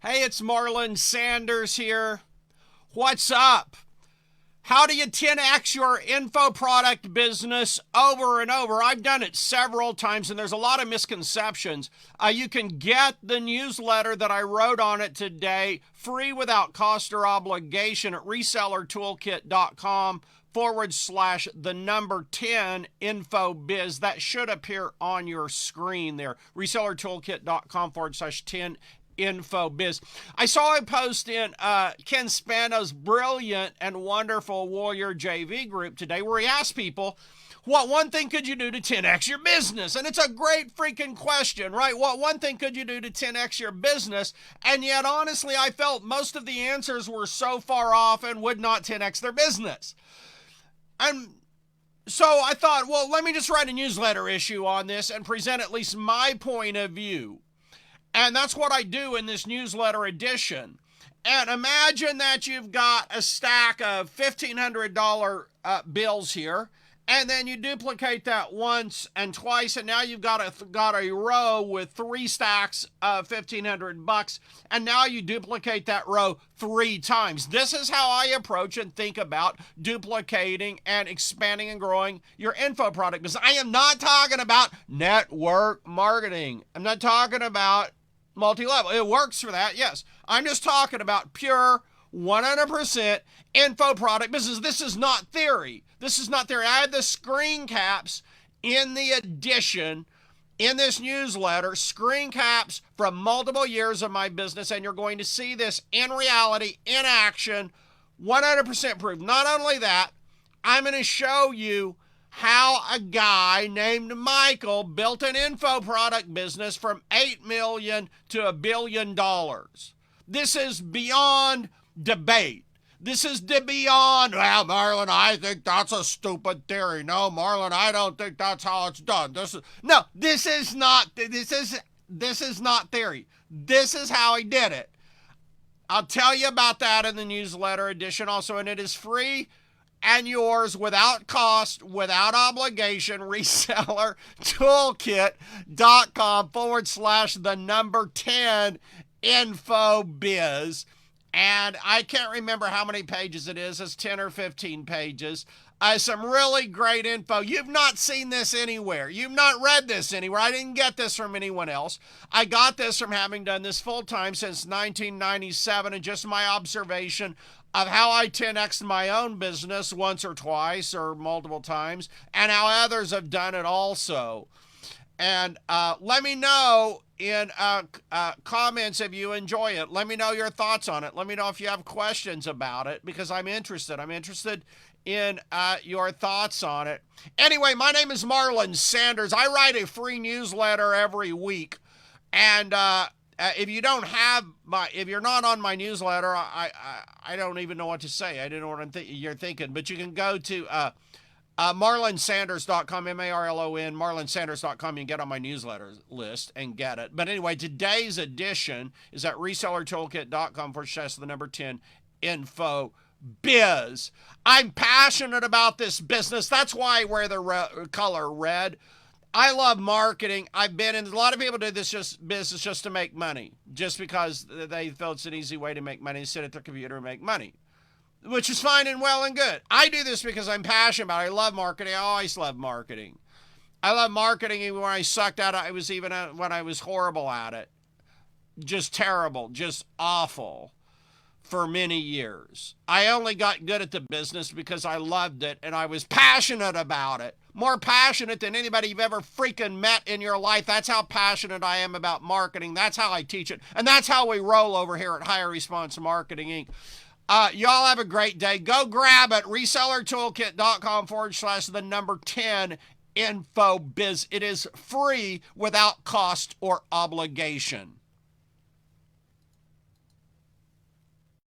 Hey, it's Marlon Sanders here. What's up? How do you 10x your info product business over and over? I've done it several times, and there's a lot of misconceptions. You can get the newsletter that I wrote on it today free without cost or obligation at resellertoolkit.com/the number 10 info biz. That should appear on your screen there. resellertoolkit.com/10 info biz. I saw a post in Ken Spano's brilliant and wonderful Warrior JV group today where he asked people, what one thing could you do to 10x your business? And it's a great freaking question, right? What one thing could you do to 10x your business? And yet, honestly, I felt most of the answers were so far off and would not 10x their business. And so I thought, well, let me just write a newsletter issue on this and present at least my point of view. And that's what I do in this newsletter edition. And imagine that you've got a stack of $1,500 bills here, and then you duplicate that once and twice, and now you've got a row with 3 stacks of $1,500, and now you duplicate that row 3 times. This is how I approach and think about duplicating and expanding and growing your info product business. I am not talking about network marketing. I'm not talking about multi-level. It works for that, yes. I'm just talking about pure 100% info product business. This is not theory. This is not theory. I had the screen caps in the edition in this newsletter, screen caps from multiple years of my business, and you're going to see this in reality, in action, 100% proof. Not only that, I'm going to show you how a guy named Michael built an info product business from $8 million to $1 billion. This is beyond debate. This is beyond, well, Marlon, I think that's a stupid theory. No, Marlon, I don't think that's how it's done. This is not theory. This is how he did it. I'll tell you about that in the newsletter edition also, and it is free and yours without cost, without obligation. resellertoolkit.com/the number 10 info biz. And I can't remember how many pages it is. It's 10 or 15 pages. Some really great info. You've not seen this anywhere. You've not read this anywhere. I didn't get this from anyone else. I got this from having done this full time since 1997 and just my observation of how I 10x'd my own business once or twice or multiple times, and how others have done it also. And let me know in comments if you enjoy it. Let me know your thoughts on it. Let me know if you have questions about it, because I'm interested. I'm interested in your thoughts on it. Anyway, my name is Marlon Sanders. I write a free newsletter every week, and if you don't have if you're not on my newsletter, I don't even know what to say. I don't know what you're thinking, but you can go to marlonsanders.com, MARLON, marlonsanders.com. You can get on my newsletter list and get it. But anyway, today's edition is at resellertoolkit.com/the number 10 info biz. I'm passionate about this business. That's why I wear the color red. I love marketing. I've been in, a lot of people do this business just to make money, just because they feel it's an easy way to make money, sit at their computer and make money, which is fine and well and good. I do this because I'm passionate about it. I love marketing. I always love marketing. I love marketing even when I sucked at it. When I was horrible at it. Just terrible, just awful for many years. I only got good at the business because I loved it and I was passionate about it. More passionate than anybody you've ever freaking met in your life. That's how passionate I am about marketing. That's how I teach it. And that's how we roll over here at Higher Response Marketing, Inc. Y'all have a great day. Go grab it. resellertoolkit.com/the number 10 info biz. It is free without cost or obligation.